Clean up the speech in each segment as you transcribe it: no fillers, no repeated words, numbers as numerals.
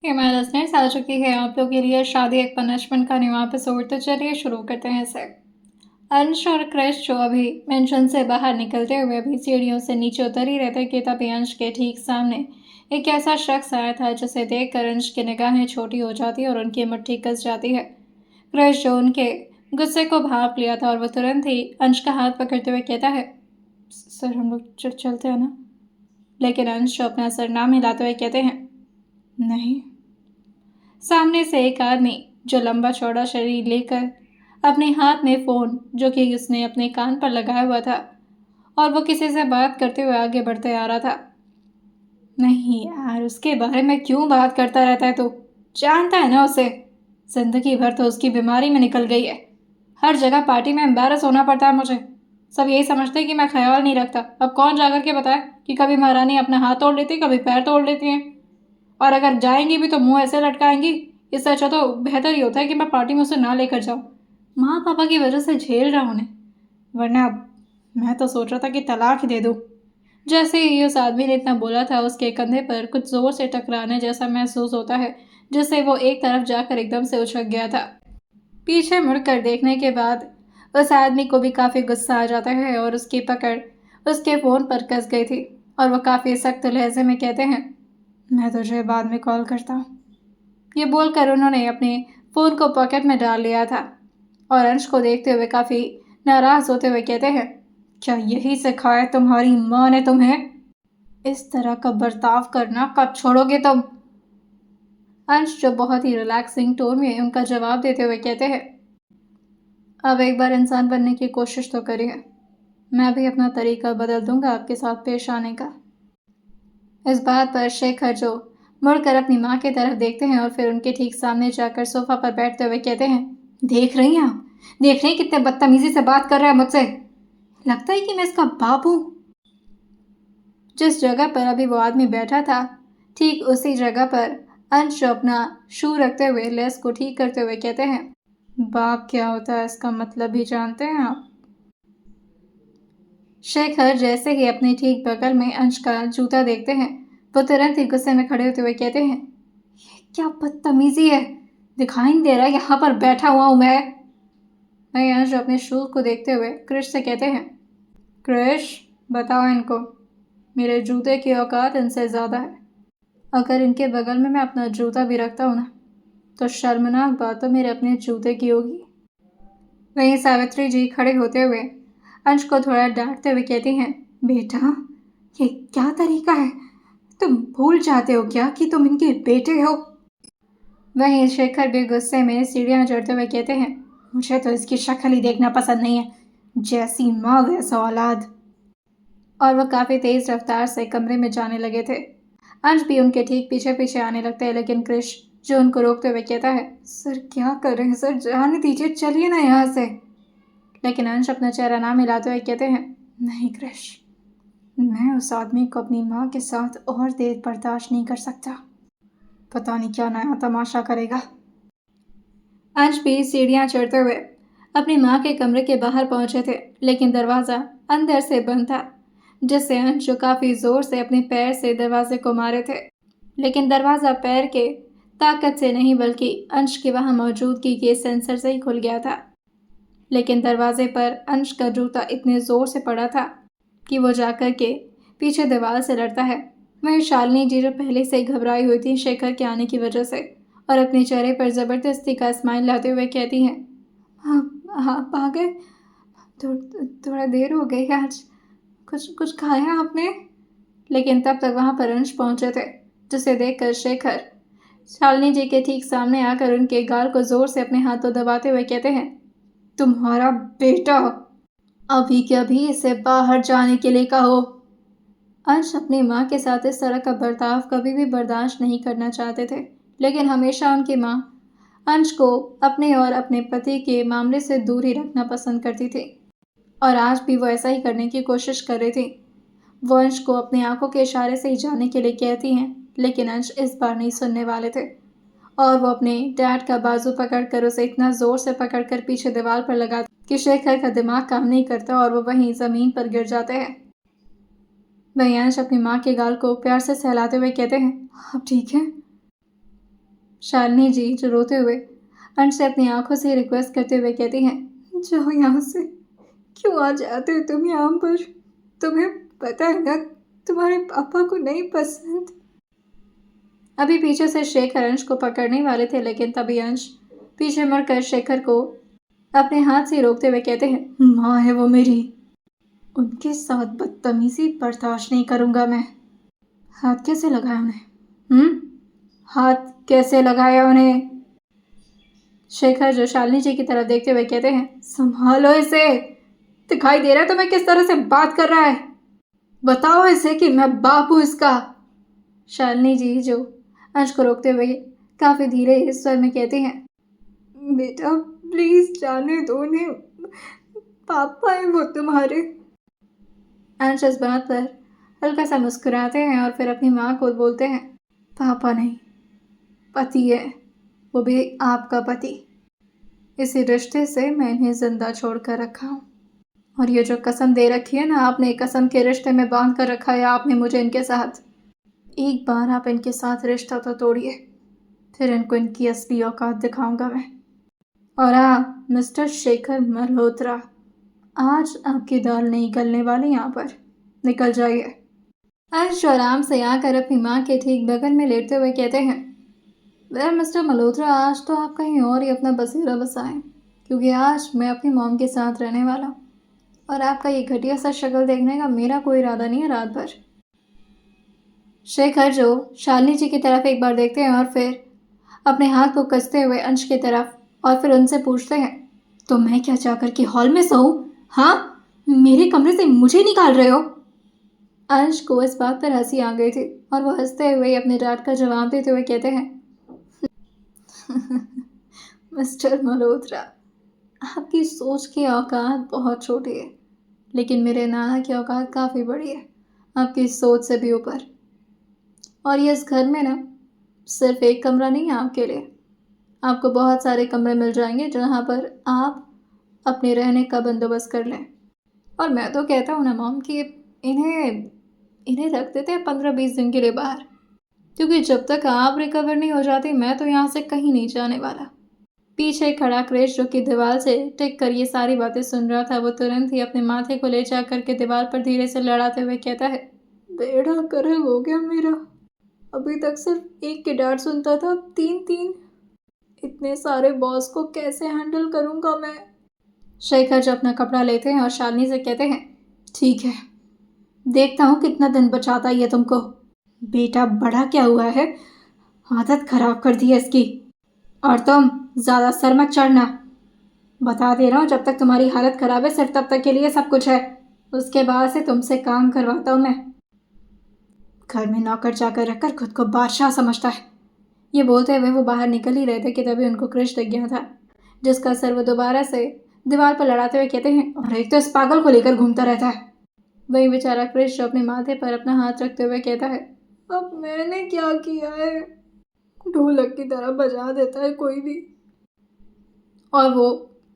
Himalaya snacks आ चुकी है आप लोग के लिए शादी एक पनिशमेंट का न्यू एपिसोड। तो चलिए शुरू करते हैं इसे। अंश और क्रिश जो अभी मेंशन से बाहर निकलते हुए अभी सीढ़ियों से नीचे उतर ही रहते कि तभी अंश के ठीक सामने एक ऐसा शख्स आया था जिसे देखकर अंश की निगाहें छोटी हो जाती और उनकी मुट्ठी कस जाती है। क्रिश जो उनके गुस्से को भांप लिया था और वो तुरंत ही अंश का हाथ पकड़ते हुए कहता है, सर हम लोग चलते हैं ना। लेकिन अंश जो अपना सर नाम हिलाते हुए कहते हैं, नहीं। सामने से एक आदमी जो लंबा चौड़ा शरीर लेकर अपने हाथ में फ़ोन जो कि उसने अपने कान पर लगाया हुआ था और वो किसी से बात करते हुए आगे बढ़ते आ रहा था। नहीं यार, उसके बारे में क्यों बात करता रहता है तू? जानता है ना उसे? जिंदगी भर तो उसकी बीमारी में निकल गई है। हर जगह पार्टी में एम्बैरस होना पड़ता है मुझे। सब यही समझते हैं कि मैं ख्याल नहीं रखता। अब कौन जाकर के बताए कि कभी महारानी अपना हाथ तोड़ लेती, कभी पैर तोड़ लेती हैं, और अगर जाएंगी भी तो मुंह ऐसे लटकाएंगी। इससे अच्छा तो बेहतर ही होता है कि मैं पार्टी में उसे ना लेकर जाऊं। माँ पापा की वजह से झेल रहा उन्हें, वरना मैं तो सोच रहा था कि तलाक ही दे दूं। जैसे ही उस आदमी ने इतना बोला था उसके कंधे पर कुछ जोर से टकराने जैसा महसूस होता है, जिससे वो एक तरफ जाकर एकदम से उछक गया था। पीछे मुड़कर देखने के बाद उस आदमी को भी काफ़ी गुस्सा आ जाता है और उसकी पकड़ उसके फ़ोन पर कस गई थी और वह काफ़ी सख्त लहजे में कहते हैं, मैं तुझे बाद में कॉल करता हूँ। ये बोलकर उन्होंने अपने फ़ोन को पॉकेट में डाल लिया था और अंश को देखते हुए काफ़ी नाराज़ होते हुए कहते हैं, क्या यही सिखाया तुम्हारी माँ ने तुम्हें? इस तरह का बर्ताव करना कब छोड़ोगे तुम? अंश जो बहुत ही रिलैक्सिंग टोन में उनका जवाब देते हुए कहते हैं, अब एक बार इंसान बनने की कोशिश तो करिए। मैं भी अपना तरीका बदल दूंगा आपके साथ पेश आने का। इस बात पर शेखर जो मुड़कर अपनी माँ की तरफ देखते हैं और फिर उनके ठीक सामने जाकर सोफा पर बैठते हुए कहते हैं, देख रही हैं आप? देख रही हैं कितने बदतमीजी से बात कर रहा है मुझसे? लगता है कि मैं इसका बाप हूँ। जिस जगह पर अभी वो आदमी बैठा था ठीक उसी जगह पर अंश अपना शू रखते हुए लेस को ठीक करते हुए कहते हैं, बाप क्या होता है इसका मतलब भी जानते हैं आप? शेखर जैसे ही अपने ठीक बगल में अंश का जूता देखते हैं वो तुरंत ही गुस्से में खड़े होते हुए कहते हैं, ये क्या बदतमीजी है? दिखाई नहीं दे रहा यहाँ पर बैठा हुआ हूँ मैं। वहीं अंश अपने शूज को देखते हुए क्रिश से कहते हैं, क्रिश बताओ इनको, मेरे जूते की औकात इनसे ज़्यादा है। अगर इनके बगल में मैं अपना जूता भी रखता हूँ ना तो शर्मनाक बात तो मेरे अपने जूते की होगी। वहीं सावित्री जी खड़े होते हुए अंश को थोड़ा डांटते हुए कहती हैं, बेटा ये क्या तरीका है? तुम भूल जाते हो क्या कि तुम इनके बेटे हो? वहीं शेखर भी गुस्से में सीढ़ियां चढ़ते हुए कहते हैं, मुझे तो इसकी शक्ल ही देखना पसंद नहीं है, जैसी माँ वैसा औलाद। और वह काफ़ी तेज़ रफ्तार से कमरे में जाने लगे थे। अंश भी उनके ठीक पीछे पीछे आने लगते हैं, लेकिन क्रिश जो उनको रोकते हुए कहता है, सर क्या कर रहे हैं सर, जाने दीजिए, चलिए ना यहाँ से। लेकिन अंश अपना चेहरा ना मिलाते हुए कहते हैं, नहीं क्रिश, मैं उस आदमी को अपनी माँ के साथ और देर बर्दाश्त नहीं कर सकता। पता नहीं क्या नया तमाशा करेगा। अंश भी सीढ़ियाँ चढ़ते हुए अपनी माँ के कमरे के बाहर पहुंचे थे, लेकिन दरवाज़ा अंदर से बंद था, जिससे अंश जो काफ़ी ज़ोर से अपने पैर से दरवाजे को मारे थे, लेकिन दरवाज़ा पैर के ताकत से नहीं बल्कि अंश के वहाँ मौजूदगी के सेंसर से ही खुल गया था। लेकिन दरवाजे पर अंश का जूता इतने ज़ोर से पड़ा था कि वो जाकर के पीछे दीवार से लड़ता है। वहीं शालिनी जी जो पहले से ही घबराई हुई थी शेखर के आने की वजह से और अपने चेहरे पर ज़बरदस्ती का स्माइल लाते हुए कहती हैं, आप आ गए? थोड़ा देर हो गई आज। कुछ कुछ खाया आपने? लेकिन तब तक वहाँ पर अंश पहुँचे थे, जिसे देखकर शेखर शालिनी जी के ठीक सामने आकर उनके गाल को जोर से अपने हाथों दबाते हुए कहते हैं, तुम्हारा बेटा, अभी के अभी इसे बाहर जाने के लिए कहो। अंश अपनी माँ के साथ इस तरह का बर्ताव कभी भी बर्दाश्त नहीं करना चाहते थे, लेकिन हमेशा उनकी माँ अंश को अपने और अपने पति के मामले से दूर ही रखना पसंद करती थी और आज भी वो ऐसा ही करने की कोशिश कर रही थी। वो अंश को अपनी आंखों के इशारे से ही जाने के लिए कहती हैं, लेकिन अंश इस बार नहीं सुनने वाले थे और वो अपने डैड का बाजू पकड़कर उसे इतना जोर से पकड़कर पीछे दीवार पर लगा कि शेखर का दिमाग काम नहीं करता और वो वहीं ज़मीन पर गिर जाते हैं। वहीं अंश अपनी माँ के गाल को प्यार से सहलाते हुए कहते हैं, आप ठीक हैं? शालिनी जी जो रोते हुए अंश से अपनी आंखों से रिक्वेस्ट करते हुए कहती हैं, जाओ यहाँ से, क्यों आ जाते हो तुम यहाँ पर? तुम्हें पता है ना, तुम्हारे पापा को नहीं पसंद। अभी पीछे से शेखर अंश को पकड़ने वाले थे, लेकिन तभी अंश पीछे मुड़कर शेखर को अपने हाथ से रोकते हुए कहते हैं, माँ है वो मेरी, उनके साथ बदतमीजी बर्दाश्त नहीं करूंगा मैं। हाथ कैसे लगाया उन्हें? हाथ कैसे लगाया उन्हें? शेखर जो शालिनी जी की तरफ देखते हुए कहते हैं, संभालो इसे, दिखाई दे रहा है तुम्हें किस तरह से बात कर रहा है? बताओ इसे कि मैं बाप हूं इसका। शालिनी जी जो अंश को रोकते हुए काफी धीरे स्वर में कहती हैं, बेटा प्लीज जाने दो उन्हें, पापा है वो तुम्हारे। अंश इस बात पर हल्का सा मुस्कुराते हैं और फिर अपनी माँ को बोलते हैं, पापा नहीं, पति है, वो भी आपका पति। इसी रिश्ते से मैं इन्हें जिंदा छोड़ कर रखा हूँ, और ये जो कसम दे रखी है ना आपने, कसम के रिश्ते में बांध कर रखा है आपने मुझे इनके साथ। एक बार आप इनके साथ रिश्ता तो तोड़िए, फिर इनको इनकी असली औकात दिखाऊंगा मैं। और हाँ मिस्टर शेखर मल्होत्रा, आज आपकी दाल नहीं गलने वाली यहाँ पर, निकल जाइए। अंश आराम से आकर अपनी माँ के ठीक बगल में लेटते हुए कहते हैं, वेल मिस्टर मल्होत्रा, आज तो आप कहीं और ही अपना बसेरा बसाएं, क्योंकि आज मैं अपनी मॉम के साथ रहने वाला हूँ, और आपका ये घटिया सा शक्ल देखने का मेरा कोई इरादा नहीं है रात भर। शेखर जो शालिनी जी की तरफ एक बार देखते हैं और फिर अपने हाथ को कसते हुए अंश की तरफ, और फिर उनसे पूछते हैं, तो मैं क्या चाहकर कि हॉल में सोऊं? हाँ, मेरे कमरे से मुझे निकाल रहे हो? अंश को इस बात पर हंसी आ गई थी और वो हंसते हुए अपने डांट का जवाब देते हुए कहते हैं, मिस्टर मल्होत्रा, आपकी सोच की औकात बहुत छोटी है, लेकिन मेरे नाना की औकात काफ़ी बड़ी है, आपकी सोच से भी ऊपर। और ये इस घर में ना सिर्फ एक कमरा नहीं है आपके लिए, आपको बहुत सारे कमरे मिल जाएंगे जहाँ पर आप अपने रहने का बंदोबस्त कर लें। और मैं तो कहता हूँ ना मॉम कि इन्हें इन्हें रख देते हैं 15-20 दिन के लिए बाहर, क्योंकि जब तक आप रिकवर नहीं हो जाती मैं तो यहाँ से कहीं नहीं जाने वाला। पीछे खड़ा क्रिश जो कि दीवार से टिक कर ये सारी बातें सुन रहा था, वो तुरंत ही अपने माथे को ले जा करके दीवार पर धीरे से लड़ाते हुए कहता है, बेड़ा गर्क हो गया मेरा, अभी तक सिर्फ एक की डांट सुनता था, अब 3-3, इतने सारे बॉस को कैसे हैंडल करूंगा मैं। शेखर जो अपना कपड़ा लेते हैं और शालिनी से कहते हैं, ठीक है, देखता हूँ कितना दिन बचाता ये तुमको। बेटा बड़ा क्या हुआ है, आदत खराब कर दी है इसकी। और तुम ज़्यादा सर मत चढ़ना, बता दे रहा हूँ, जब तक तुम्हारी हालत खराब है सिर्फ तब तक के लिए सब कुछ है, उसके बाद से तुमसे काम करवाता हूँ मैं। घर में नौकर चाकर रखकर खुद को बादशाह समझता है। ये बोलते हुए वो बाहर निकल ही रहे थे कि तभी उनको क्रिश दिख गया था, जिसका सर वो दोबारा से दीवार पर लड़ाते हुए कहते हैं, और एक तो इस पागल को लेकर घूमता रहता है। वही बेचारा क्रिश जो अपने माथे पर अपना हाथ रखते हुए कहता है, अब मैंने क्या किया है, ढोलक की तरह बजा देता है कोई भी। और वो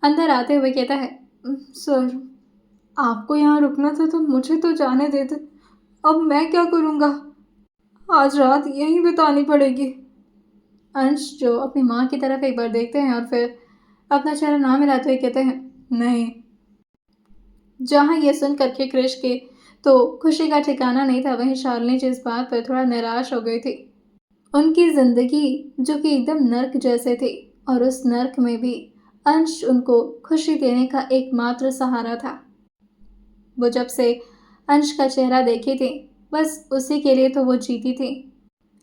अंदर आते हुए कहता है, सर आपको यहाँ रुकना था तो मुझे तो जाने देते, अब मैं क्या करूँगा, आज रात यहीं बितानी पड़ेगी। अंश जो अपनी माँ की तरफ एक बार देखते हैं और फिर अपना चेहरा ना मिलाते हुए कहते हैं, नहीं। जहाँ ये सुन करके क्रिश के तो खुशी का ठिकाना नहीं था, वहीं शालिनी जी इस बात पर थोड़ा निराश हो गई थी। उनकी जिंदगी जो कि एकदम नर्क जैसे थी, और उस नर्क में भी अंश उनको खुशी देने का एकमात्र सहारा था। वो जब से अंश का चेहरा देखी थी, बस उसी के लिए तो वो जीती थी।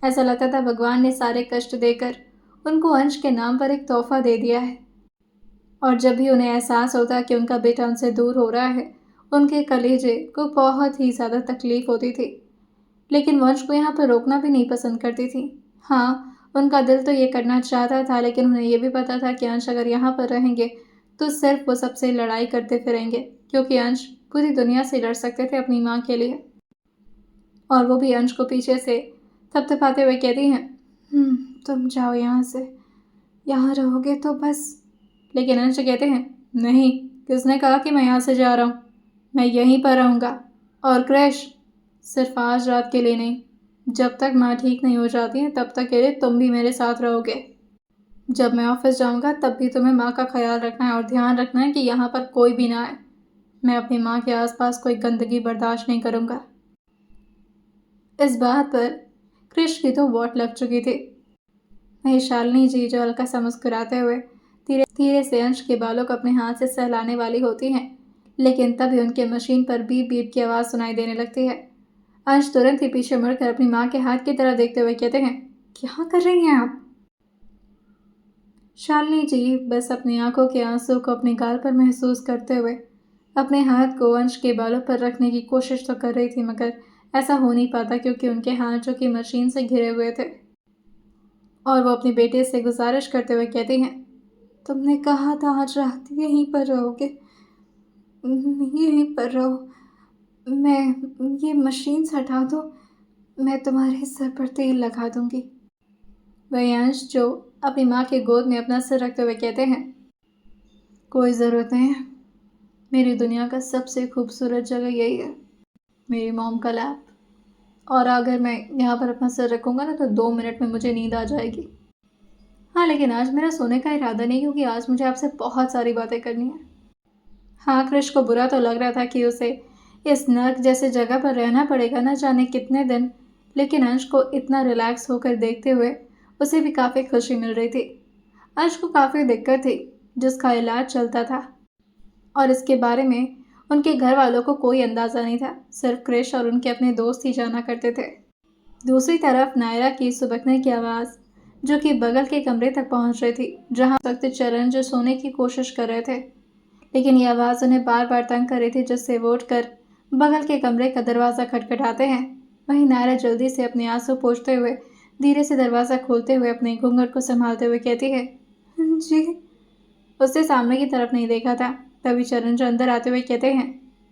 ऐसा लगता था भगवान ने सारे कष्ट देकर उनको अंश के नाम पर एक तोहफा दे दिया है। और जब भी उन्हें एहसास होता कि उनका बेटा उनसे दूर हो रहा है, उनके कलेजे को बहुत ही ज़्यादा तकलीफ होती थी, लेकिन वंश को यहाँ पर रोकना भी नहीं पसंद करती थी। हाँ, उनका दिल तो ये करना चाहता था, लेकिन उन्हें यह भी पता था कि अंश अगर यहाँ पर रहेंगे तो सिर्फ वो सबसे लड़ाई करते फिरेंगे, क्योंकि अंश पूरी दुनिया से लड़ सकते थे अपनी माँ के लिए। और वो भी अंश को पीछे से थपथपाते हुए कहती हैं, तुम जाओ यहाँ से, यहाँ रहोगे तो बस। लेकिन अंश कहते हैं, नहीं, किसने कहा कि मैं यहाँ से जा रहा हूँ, मैं यहीं पर रहूँगा। और क्रैश सिर्फ आज रात के लिए नहीं, जब तक माँ ठीक नहीं हो जाती है तब तक के लिए तुम भी मेरे साथ रहोगे। जब मैं ऑफिस जाऊंगा तब भी तुम्हें माँ का ख्याल रखना है और ध्यान रखना है कि यहाँ पर कोई भी ना आए। मैं अपनी माँ के आसपास कोई गंदगी बर्दाश्त नहीं करूँगा। इस बात पर कृष की तो वोट लग चुकी थी। वहीं शालिनी जी जो हल्का सा मुस्कुराते हुए धीरे धीरे से अंश के बालों को अपने हाथ से सहलाने वाली होती हैं, लेकिन तभी उनके मशीन पर बीप बीप की आवाज़ सुनाई देने लगती है। अंश तुरंत ही पीछे मुड़कर अपनी माँ के हाथ की तरफ देखते हुए कहते हैं, क्या कर रही हैं आप? शालिनी जी बस अपनी आंखों के आंसू को अपने गाल पर महसूस करते हुए अपने हाथ को अंश के बालों पर रखने की कोशिश तो कर रही थी, मगर ऐसा हो नहीं पाता क्योंकि उनके हाथ जो कि मशीन से घिरे हुए थे। और वो अपने बेटे से गुजारिश करते हुए कहती हैं, तुमने कहा था आज रात यहीं पर रहोगे, यहीं पर रहो। मैं ये मशीन से हटा दो, मैं तुम्हारे सर पर तेल लगा दूंगी। वही अंश जो अपनी माँ के गोद में अपना सिर रखते हुए कहते हैं, कोई ज़रूरत नहीं है, मेरी दुनिया का सबसे खूबसूरत जगह यही है, मेरी मॉम का लैब। और अगर मैं यहाँ पर अपना सिर रखूँगा ना तो 2 मिनट में मुझे नींद आ जाएगी। हाँ, लेकिन आज मेरा सोने का इरादा नहीं, क्योंकि आज मुझे आपसे बहुत सारी बातें करनी है। हाँ, कृष को बुरा तो लग रहा था कि उसे इस नर्क जैसे जगह पर रहना पड़ेगा न जाने कितने दिन, लेकिन अंश को इतना रिलैक्स होकर देखते हुए उसे भी काफ़ी खुशी मिल रही थी। अंश को काफ़ी दिक्कत थी जिसका इलाज चलता था, और इसके बारे में उनके घर वालों को कोई अंदाज़ा नहीं था। सिर्फ कृष और उनके अपने दोस्त ही जाना करते थे। दूसरी तरफ नायरा की सुबकने की आवाज़ जो कि बगल के कमरे तक पहुंच रही थी, जहां वक्त चरण जो सोने की कोशिश कर रहे थे, लेकिन यह आवाज़ उन्हें बार बार तंग कर रही थी, जिससे वो उठकर बगल के कमरे का दरवाज़ा खटखटाते हैं। वहीं नायरा जल्दी से अपने आंसू पोंछते हुए धीरे से दरवाज़ा खोलते हुए अपने घूंघट को संभालते हुए कहती है, जी। उसने सामने की तरफ नहीं देखा था। तभी चरण जो अंदर आते हुए कहते हैं,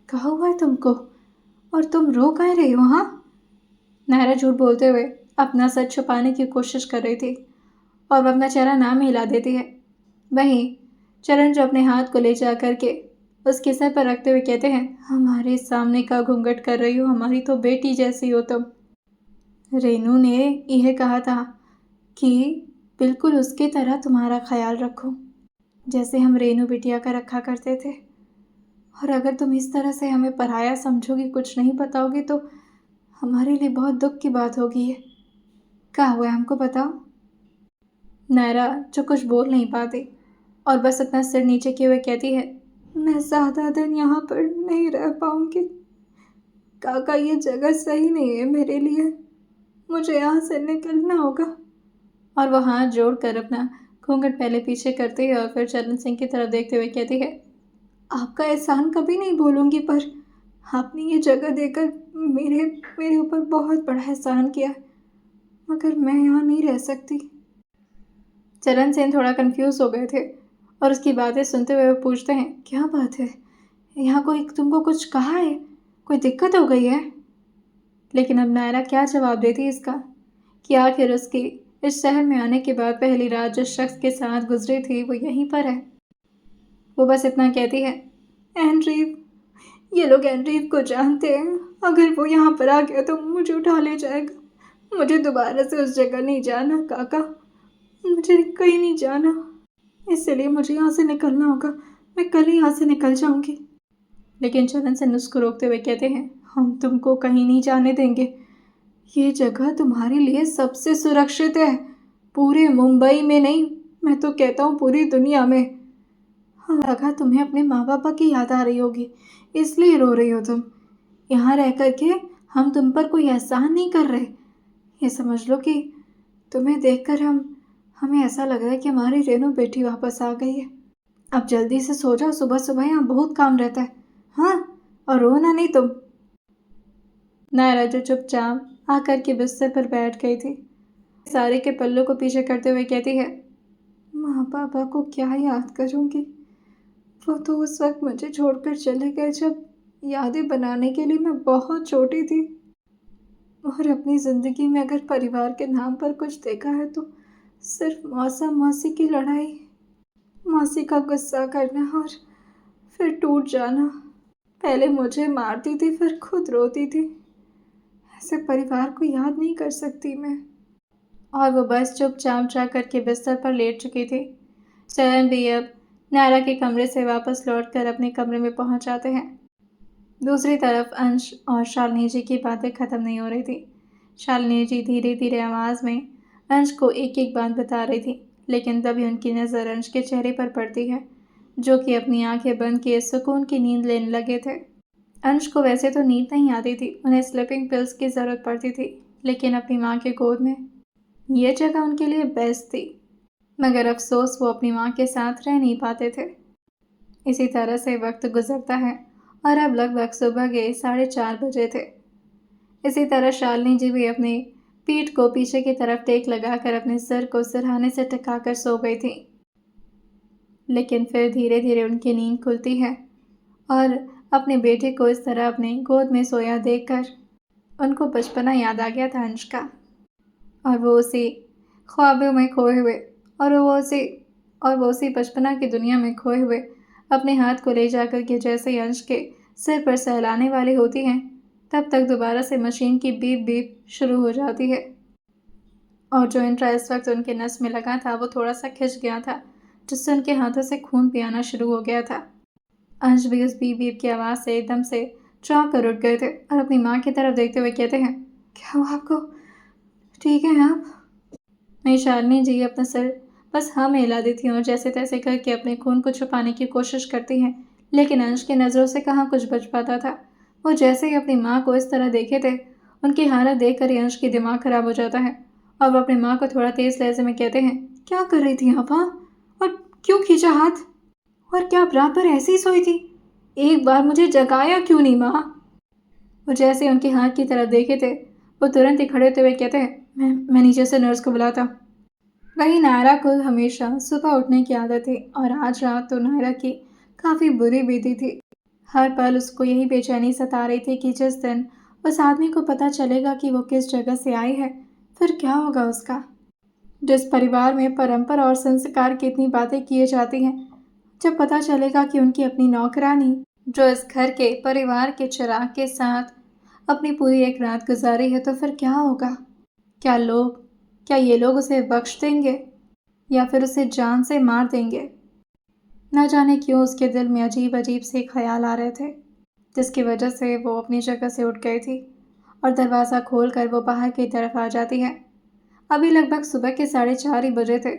कहा हुआ है तुमको, और तुम रो कह रही हो? हाँ। नायरा झूठ बोलते हुए अपना सच छुपाने की कोशिश कर रही थी और वह अपना चेहरा ना में हिला देती है। वहीं चरण जो अपने हाथ को ले जा करके उसके सर पर रखते हुए कहते हैं, हमारे सामने का घूंघट कर रही हो, हमारी तो बेटी जैसी हो तुम। रेनू ने यह कहा था कि बिल्कुल उसकी तरह तुम्हारा ख्याल रखो, जैसे हम रेनू बिटिया का रखा करते थे। और अगर तुम इस तरह से हमें पराया समझोगी, कुछ नहीं बताओगी, तो हमारे लिए बहुत दुख की बात होगी। ये क्या हुआ है हमको बताओ। नायरा जो कुछ बोल नहीं पाती और बस अपना सिर नीचे किए हुए कहती है, मैं ज़्यादा दिन यहाँ पर नहीं रह पाऊँगी काका, ये जगह सही नहीं है मेरे लिए, मुझे यहाँ से निकलना होगा। और वह हाथ जोड़कर अपना घूंघट पहले पीछे करती है और फिर चरण सिंह की तरफ देखते हुए कहती है, आपका एहसान कभी नहीं भूलूंगी, पर आपने ये जगह देकर मेरे मेरे ऊपर बहुत बड़ा एहसान किया, मगर मैं यहाँ नहीं रह सकती। चरण सेन थोड़ा कंफ्यूज हो गए थे और उसकी बातें सुनते हुए वो पूछते हैं, क्या बात है, यहाँ कोई तुमको कुछ कहा है, कोई दिक्कत हो गई है? लेकिन अब नायरा क्या जवाब देती इसका कि आखिर उसकी इस शहर में आने के बाद पहली रात जिस शख्स के साथ गुजरी थी वो यहीं पर है। वो बस इतना कहती है, एंड्रीव, ये लोग एंड्रीव को जानते हैं, अगर वो यहाँ पर आ गया तो मुझे उठा ले जाएगा, मुझे दोबारा से उस जगह नहीं जाना काका, मुझे कहीं नहीं जाना, इसलिए मुझे यहाँ से निकलना होगा, मैं कल ही यहाँ से निकल जाऊंगी। लेकिन चरण सेन उसको रोकते हुए कहते हैं, हम तुमको कहीं नहीं जाने देंगे, ये जगह तुम्हारे लिए सबसे सुरक्षित है, पूरे मुंबई में नहीं, मैं तो कहता हूँ पूरी दुनिया में। हाँ, लगा तुम्हें अपने माँ बापा की याद आ रही होगी, इसलिए रो रही हो तुम। यहाँ रह कर के हम तुम पर कोई एहसान नहीं कर रहे, ये समझ लो कि तुम्हें देखकर हमें ऐसा लग रहा है कि हमारी रेनू बेटी वापस आ गई है। अब जल्दी से सो जाओ, सुबह सुबह यहाँ बहुत काम रहता है। हाँ, और रोना नहीं तुम। नायरा जो चुपचाप आकर के बिस्तर पर बैठ गई थी, सारे के पल्लों को पीछे करते हुए कहती है, माँ पापा को क्या याद करूँगी, वो तो उस वक्त मुझे छोड़कर चले गए जब यादें बनाने के लिए मैं बहुत छोटी थी। और अपनी ज़िंदगी में अगर परिवार के नाम पर कुछ देखा है तो सिर्फ मौसा मौसी की लड़ाई, मौसी का गुस्सा करना और फिर टूट जाना। पहले मुझे मारती थी फिर खुद रोती थी। ऐसे परिवार को याद नहीं कर सकती मैं। और वो बस चुपचाप जा कर के बिस्तर पर लेट चुकी थी। चरण भी अब नायरा के कमरे से वापस लौटकर अपने कमरे में पहुंच जाते हैं। दूसरी तरफ अंश और शालिनी जी की बातें खत्म नहीं हो रही थी। शालिनी जी धीरे धीरे आवाज़ में अंश को एक एक बात बता रही थी, लेकिन तभी उनकी नज़र अंश के चेहरे पर पड़ती है, जो कि अपनी आंखें बंद किए सुकून की नींद लेने लगे थे। अंश को वैसे तो नींद नहीं आती थी, उन्हें स्लीपिंग पिल्स की ज़रूरत पड़ती थी, लेकिन अपनी माँ के गोद में ये जगह उनके लिए बेस्ट थी। मगर अफसोस वो अपनी माँ के साथ रह नहीं पाते थे। इसी तरह से वक्त गुजरता है और अब लगभग सुबह के 4:30 बजे थे। इसी तरह शालिनी जी भी अपनी पीठ को पीछे की तरफ टेक लगाकर अपने सिर को सिरहाने से टिकाकर सो गई थी। लेकिन फिर धीरे धीरे उनकी नींद खुलती है और अपने बेटे को इस तरह अपने गोद में सोया देखकर उनको बचपना याद आ गया था अंश का। और वो उसी ख्वाबों में खोए हुए और वो उसी बचपना की दुनिया में खोए हुए अपने हाथ को ले जाकर के जैसे ही अंश के सिर पर सहलाने वाली होती हैं, तब तक दोबारा से मशीन की बीप बीप शुरू हो जाती है। और जो इंट्रा इस वक्त उनके नस में लगा था वो थोड़ा सा खिंच गया था, जिससे उनके हाथों से खून पियाना शुरू हो गया था। अंश भी उस बीप बीप की आवाज़ से एकदम से चौंक कर उठ गए थे और अपनी माँ की तरफ देखते हुए कहते हैं, क्या हुआ आपको? ठीक है आप? नहीं, शालिनी जी अपना सिर बस हाँ में हिला देती हैं और जैसे तैसे करके अपने खून को छुपाने की कोशिश करती हैं, लेकिन अंश की नज़रों से कहाँ कुछ बच पाता था। वो जैसे ही अपनी माँ को इस तरह देखे थे, उनकी हालत देख कर ही अंश की दिमाग खराब हो जाता है और वो अपनी माँ को थोड़ा तेज़ लहजे में कहते हैं, क्या कर रही थी आप? हाँ, और क्यों खींचा हाथ? और क्या आप रात भर ऐसे ही सोई थी? एक बार मुझे जगाया क्यों नहीं माँ? वो जैसे उनके हाथ की तरफ देखे थे, वो तुरंत ही खड़े होते हुए कहते हैं, मैं नीचे से नर्स को बुलाता। वही नायरा को हमेशा सुबह उठने की आदत थी और आज रात तो नायरा की काफ़ी बुरी बीती थी। हर पल उसको यही बेचैनी सता रही थी कि जिस दिन उस आदमी को पता चलेगा कि वो किस जगह से आई है, फिर क्या होगा उसका। जिस परिवार में परंपरा और संस्कार की इतनी बातें किए जाती हैं, जब पता चलेगा कि उनकी अपनी नौकरानी जो इस घर के परिवार के चिराग के साथ अपनी पूरी एक रात गुजारी है, तो फिर क्या होगा? क्या ये लोग उसे बख्श देंगे या फिर उसे जान से मार देंगे? न जाने क्यों उसके दिल में अजीब अजीब से ख्याल आ रहे थे, जिसकी वजह से वो अपनी जगह से उठ गई थी और दरवाज़ा खोलकर वो बाहर की तरफ आ जाती है। अभी लगभग सुबह के 4:30 ही बजे थे।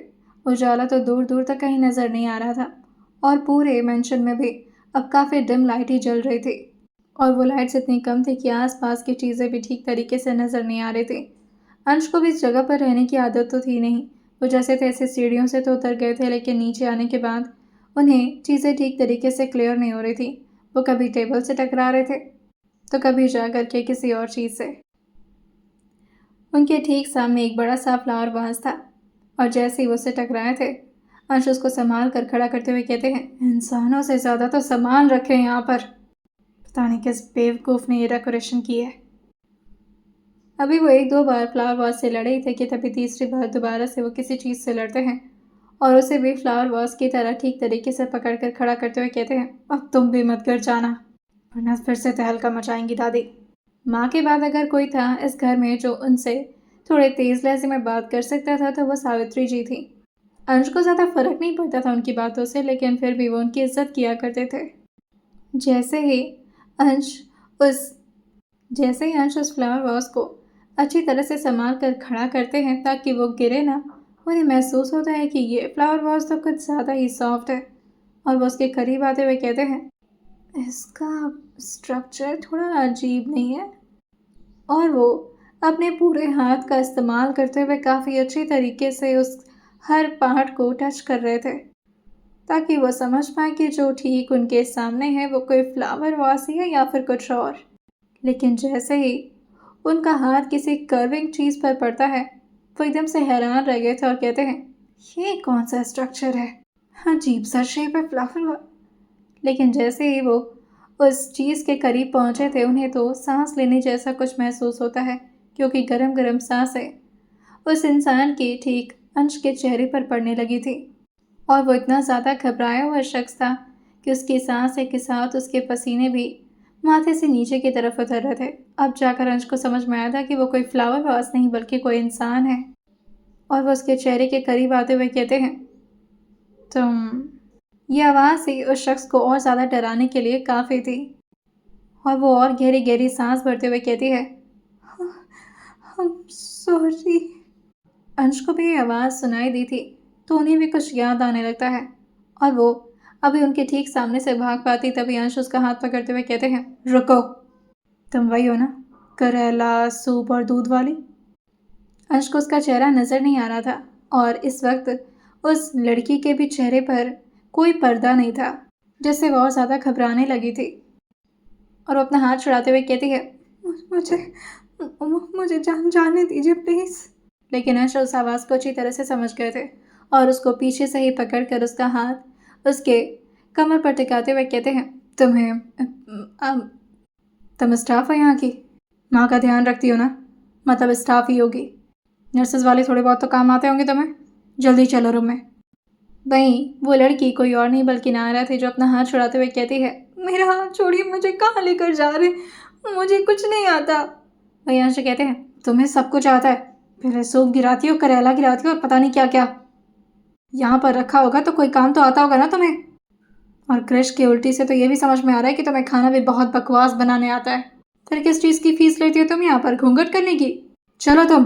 उजाला तो दूर दूर तक कहीं नज़र नहीं आ रहा था और पूरे मेंशन में भी अब काफ़ी डिम लाइट ही जल रही थी और वो लाइट्स इतनी कम थी कि आसपास की चीज़ें भी ठीक तरीके से नज़र नहीं आ रही थी। अंश को भी इस जगह पर रहने की आदत तो थी नहीं। वो जैसे तैसे सीढ़ियों से तो उतर गए थे, लेकिन नीचे आने के बाद उन्हें चीज़ें ठीक तरीके से क्लियर नहीं हो रही थी। वो कभी टेबल से टकरा रहे थे तो कभी जा कर के किसी और चीज़ से। उनके ठीक सामने एक बड़ा सा फ्लावर वास था और जैसे ही वो उससे टकराए थे, अंश उसको संभाल कर खड़ा करते हुए कहते हैं, इंसानों से ज़्यादा तो सामान रखे यहाँ पर। पता नहीं किस बेवकूफ़ ने ये डेकोरेशन की है। अभी वो 1-2 बार फ्लावर वास से लड़े ही थे कि तभी तीसरी बार दोबारा से वो किसी चीज़ से लड़ते हैं और उसे भी फ्लावर वास की तरह ठीक तरीके से पकड़ कर खड़ा करते हुए कहते हैं, अब तुम भी मत कर जाना, वरना फिर से तहलका मचाएंगी दादी। माँ के बाद अगर कोई था इस घर में जो उनसे थोड़े तेज़ लहजे में बात कर सकता था तो वह सावित्री जी थी। अंश को ज़्यादा फर्क नहीं पड़ता था उनकी बातों से, लेकिन फिर भी वो उनकी इज्जत किया करते थे। जैसे ही अंश उस फ्लावर वास को अच्छी तरह से संभाल कर खड़ा करते हैं ताकि वो गिरे ना, उन्हें महसूस होता है कि ये फ्लावर वास तो कुछ ज़्यादा ही सॉफ्ट है और वो उसके करीब आते हुए कहते हैं, इसका स्ट्रक्चर थोड़ा अजीब नहीं है। और वो अपने पूरे हाथ का इस्तेमाल करते हुए काफ़ी अच्छी तरीके से उस हर पार्ट को टच कर रहे थे ताकि वो समझ पाए कि जो ठीक उनके सामने है वो कोई फ्लावर वास ही है या फिर कुछ और। लेकिन जैसे ही उनका हाथ किसी कर्विंग चीज़ पर पड़ता है, वो एकदम से हैरान रह गए थे और कहते हैं, ये कौन सा स्ट्रक्चर है? अजीब सा शेप है फ्लावर वास। लेकिन जैसे ही वो उस चीज़ के करीब पहुंचे थे, उन्हें तो सांस लेने जैसा कुछ महसूस होता है, क्योंकि गरम गरम सांसें उस इंसान की ठीक अंश के चेहरे पर पड़ने लगी थी और वो इतना ज़्यादा घबराया हुआ शख्स था कि उसकी सांस के साथ उसके पसीने भी माथे से नीचे की तरफ उतर रहे थे। अब जाकर अंश को समझ में आया था कि वो कोई फ्लावर वास नहीं बल्कि कोई इंसान है। और वो उसके चेहरे के करीब आते हुए कहते हैं, तुम। ये आवाज़ ही उस शख्स को और ज़्यादा डराने के लिए काफ़ी थी और वो और गहरी गहरी सांस भरते हुए कहती है, सॉरी। अंश को भी ये आवाज़ सुनाई दी थी तो उन्हें भी कुछ याद आने लगता है और वो अभी उनके ठीक सामने से भाग पाती तभी अंश उसका हाथ पकड़ते हुए कहते हैं, रुको। तुम वही हो ना, करेला सूप और दूध वाली? अंश को उसका चेहरा नजर नहीं आ रहा था और इस वक्त उस लड़की के भी चेहरे पर कोई पर्दा नहीं था, जिससे वो और ज़्यादा घबराने लगी थी और वो अपना हाथ छुड़ाते हुए कहती है, मुझे मुझे जाने दीजिए प्लीज़। लेकिन अंश उस आवाज़ को अच्छी तरह से समझ गए थे और उसको पीछे से ही पकड़कर उसका हाथ उसके कमर पर टिकाते हुए कहते हैं, तुम स्टाफ हो यहाँ की? माँ का ध्यान रखती हो ना? मतलब स्टाफ ही होगी। नर्सेज वाले थोड़े बहुत तो काम आते होंगे तुम्हें। जल्दी चलो रूम में। वहीं वो लड़की कोई और नहीं बल्कि नायरा थी, जो अपना हाथ छुड़ाते हुए कहती है, मेरा हाथ छोड़िए, मुझे कहाँ लेकर जा रहे, मुझे कुछ नहीं आता। वहीं अंश कहते हैं, तुम्हें सब कुछ आता है, पहले सूप गिराती हो, करेला गिराती हो और पता नहीं क्या क्या। यहाँ पर रखा होगा तो कोई काम तो आता होगा ना तुम्हें। और क्रश की उल्टी से तो ये भी समझ में आ रहा है कि तुम्हें खाना भी बहुत बकवास बनाने आता है। फिर किस चीज़ की फीस लेती हो तुम यहाँ पर, घूंघट करने की? चलो तुम।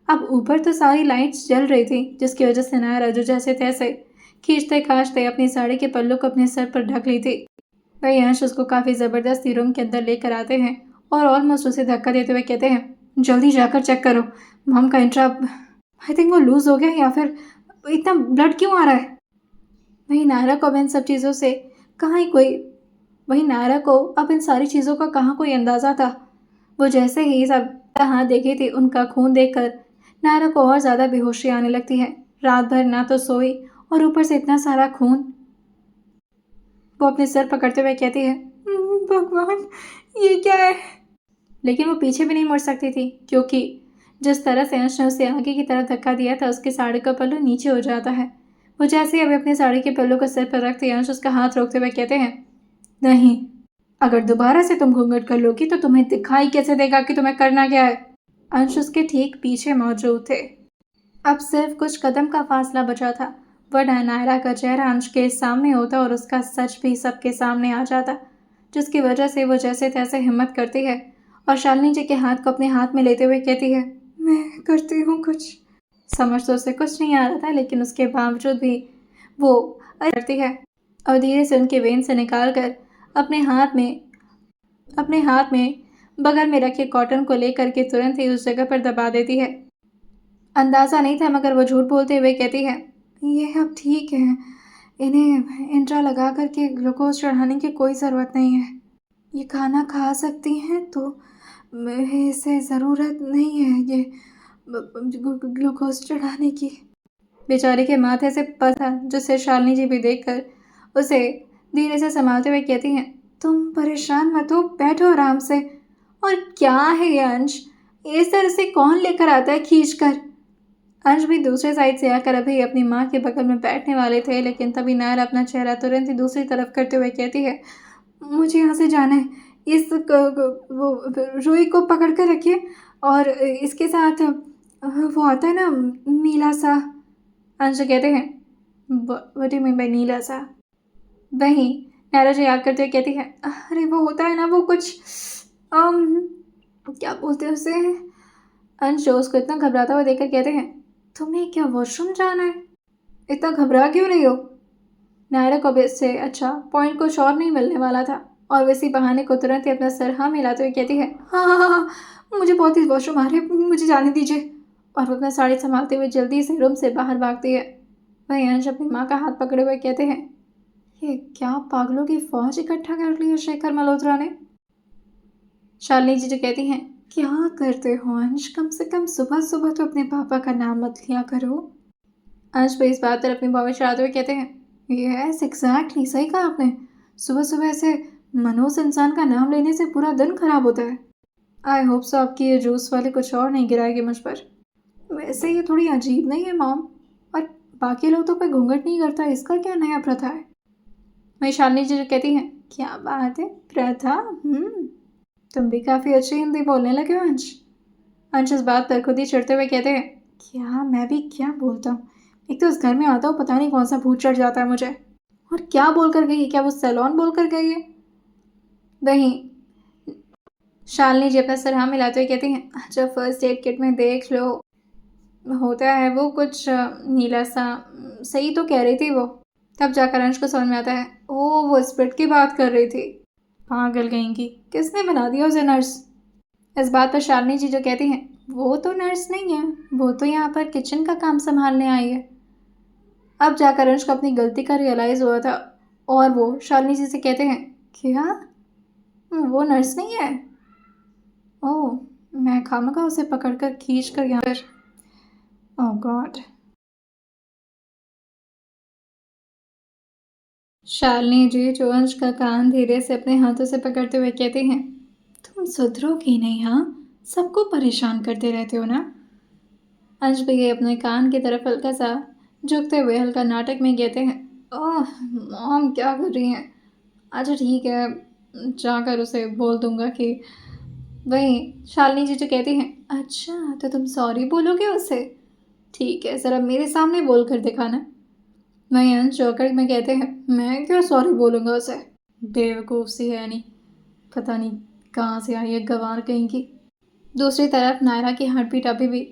अब ऊपर तो सारी लाइट्स जल रही थी, जिसकी वजह से नायरा जो जैसे तैसे खींचते खांचते अपनी साड़ी के पल्लू को अपने सर पर ढक ली थी। वही अंश उसको काफ़ी ज़बरदस्ती रूम के अंदर लेकर आते हैं और ऑलमोस्ट उसे धक्का देते हुए कहते हैं, जल्दी जाकर चेक करो, मॉम का इंट्रा आई थिंक वो लूज़ हो गया या फिर इतना ब्लड क्यों आ रहा है। वहीं नायरा को अब इन सब चीज़ों से कहाँ ही कोई वहीं नायरा को अब इन सारी चीज़ों का कहाँ कोई अंदाज़ा था। वो जैसे ही सब हाथ देखे थे, उनका खून देखकर नायरा को और ज़्यादा बेहोशी आने लगती है। रात भर ना तो सोई और ऊपर से इतना सारा खून। वो अपने सर पकड़ते हुए कहती है, भगवान ये क्या है। लेकिन वो पीछे भी नहीं मुड़ सकती थी, क्योंकि जिस तरह से अंश ने उसे आगे की तरफ धक्का दिया था, उसकी साड़ी का पल्लू नीचे हो जाता है। वो जैसे ही अभी अपनी साड़ी के पल्लू को सिर पर रखते अंश उसका हाथ रोकते हुए कहते हैं, नहीं, अगर दोबारा से तुम घूंघट कर लोगी तो तुम्हें दिखाई कैसे देगा कि तुम्हें करना क्या है। अंश उसके ठीक पीछे मौजूद थे। अब सिर्फ कुछ कदम का फासला बचा था, वरना नायरा का चेहरा अंश के सामने होता और उसका सच भी सबके सामने आ जाता, जिसकी वजह से वो जैसे तैसे हिम्मत करती है और शालिनी जी के हाथ को अपने हाथ में लेते हुए कहती है, मैं करती हूँ कुछ। समझ तो उसे कुछ नहीं आ रहा था, लेकिन उसके बावजूद भी वो करती है और धीरे से उनके वेन से निकाल कर अपने हाथ में बगल में रखे कॉटन को लेकर के तुरंत ही उस जगह पर दबा देती है। अंदाज़ा नहीं था, मगर वो झूठ बोलते हुए कहती है, ये अब ठीक है, इन्हें इंट्रा लगा करके ग्लूकोज चढ़ाने की कोई ज़रूरत नहीं है, ये खाना खा सकती हैं, तो इसे ज़रूरत नहीं है ये ग्लूकोज चढ़ाने की। बेचारे के माथे से पता, जिसे शालिनी जी भी देखकर उसे धीरे से संभालते हुए कहती हैं, तुम परेशान मत हो, बैठो आराम से। और क्या है ये अंश, इस तरह से कौन लेकर आता है खींच कर। अंश भी दूसरे साइड से आकर अभी अपनी माँ के बगल में बैठने वाले थे, लेकिन तभी नायरा अपना चेहरा तुरंत ही दूसरी तरफ करते हुए कहती है, मुझे यहाँ से जाना है, वो रुई को पकड़ कर रखिए और इसके साथ वो आता है ना नीला सा। अंश कहते हैं, what do you mean by नीला सा। वहीं नायरा जो याद करते हुए कहती है, अरे वो होता है ना, वो कुछ क्या बोलते हैं उसे। अंश जो उसको इतना घबराता हुआ देखकर कहते हैं, तुम्हें क्या वॉशरूम जाना है, इतना घबरा क्यों रही हो। नायरा को अब इससे अच्छा पॉइंट कुछ और नहीं मिलने वाला था और वैसी बहाने को तुरंत ही अपना सर हाँ मिलाते हुए कहती है, हाँ हाँ हाँ हाँ, मुझे बहुत ही वॉशरूम आ रहे हैं, मुझे जाने दीजिए। और वो अपना साड़ी संभालते हुए जल्दी से रूम से बाहर भागती है। वहीं अंश अपनी माँ का हाथ पकड़े हुए कहते हैं, ये क्या पागलों की फौज इकट्ठा कर ली है शेखर मल्होत्रा ने। शालिनी जी जो कहती हैं, क्या करते हो अंश, कम से कम सुबह सुबह तो अपने पापा का नाम मत लिया करो। अंश पे इस बात पर अपनी बात चढ़ाते हुए कहते हैं, यस एग्जैक्टली, सही कहा आपने, सुबह सुबह ऐसे मनोज इंसान का नाम लेने से पूरा दिन खराब होता है। आई होप सो आपकी ये जूस वाले कुछ और नहीं गिराएगी मुझ पर। वैसे ये थोड़ी अजीब नहीं है मॉम, और बाकी लोग तो कोई घूंघट नहीं करता, इसका क्या नया प्रथा है। वही शालिनी जी जो कहती हैं, क्या बात है, प्रथा, तुम भी काफ़ी अच्छी हिंदी बोलने लगे हो अंश। अंश इस बात पर खुद ही चिढ़ते हुए कहते हैं, क्या मैं भी क्या बोलता हूँ। एक तो उस घर में आता हूँ पता नहीं कौन सा भूत चढ़ जाता है मुझे। और क्या बोल कर गई है? क्या वो सैलून बोल कर गई है? वहीं शालिनी जी अपना सर हाँ मिलाते हुए कहती हैं, अच्छा फर्स्ट एड किट में देख लो, होता है वो कुछ नीला सा। सही तो कह रही थी वो। तब जाकर अंश को समझ में आता है, ओ वो स्प्रिट की बात कर रही थी। पागल कहेंगी, किसने बना दिया उसे नर्स? इस बात पर शालिनी जी जो कहती हैं, वो तो नर्स नहीं है, वो तो यहाँ पर किचन का काम संभालने आई है। अब जाकर अंश को अपनी गलती का रियलाइज हुआ था और वो शालिनी जी से कहते हैं, क्या वो नर्स नहीं है? ओह, मैं खामखा उसे पकड़कर खींच कर यहाँ पर। ओह गॉड। शालिनी जी जो अंश का कान धीरे से अपने हाथों से पकड़ते हुए कहते हैं, तुम सुधरोगी नहीं हाँ, सबको परेशान करते रहते हो ना। अंश भी अपने कान की तरफ हल्का सा झुकते हुए हल्का नाटक में कहते हैं, ओह मॉम क्या कर रही हैं? अच्छा ठीक है, जाकर उसे बोल दूंगा कि। वहीं शालिनी जी जो कहती हैं, अच्छा तो तुम सॉरी बोलोगे उसे? ठीक है, ज़रा मेरे सामने बोल कर दिखाना। वहीं अंश चौकड़ में कहते हैं, मैं क्यों सॉरी बोलूँगा उसे? बेवकूफ़ सी है नहीं, पता नहीं कहाँ से आई है गंवार कहीं की। दूसरी तरफ नायरा की हार्ट बीट अभी भी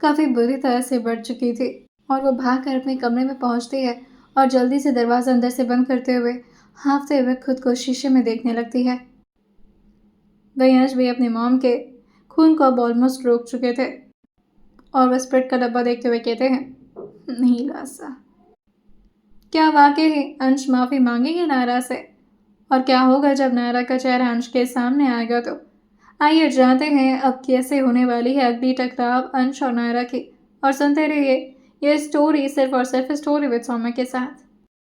काफ़ी बुरी तरह से बढ़ चुकी थी और वो भागकर अपने कमरे में पहुंचती है और जल्दी से दरवाज़ा अंदर से बंद करते हुए हाँफते हुए खुद को शीशे में देखने लगती है। वहीं अंश भी अपनी मॉम के खून को अब ऑलमोस्ट रोक चुके थे और वह स्प्रिट का डब्बा देखते हुए कहते हैं, नहीं लासा। क्या वाकई ही अंश माफ़ी मांगेगी नायरा से? और क्या होगा जब नायरा का चेहरा अंश के सामने आएगा? तो आइए जानते हैं अब कैसे होने वाली है अगली टकराव अंश और नायरा की, और सुनते रहिए ये स्टोरी सिर्फ और सिर्फ स्टोरी विद सौम्य के साथ।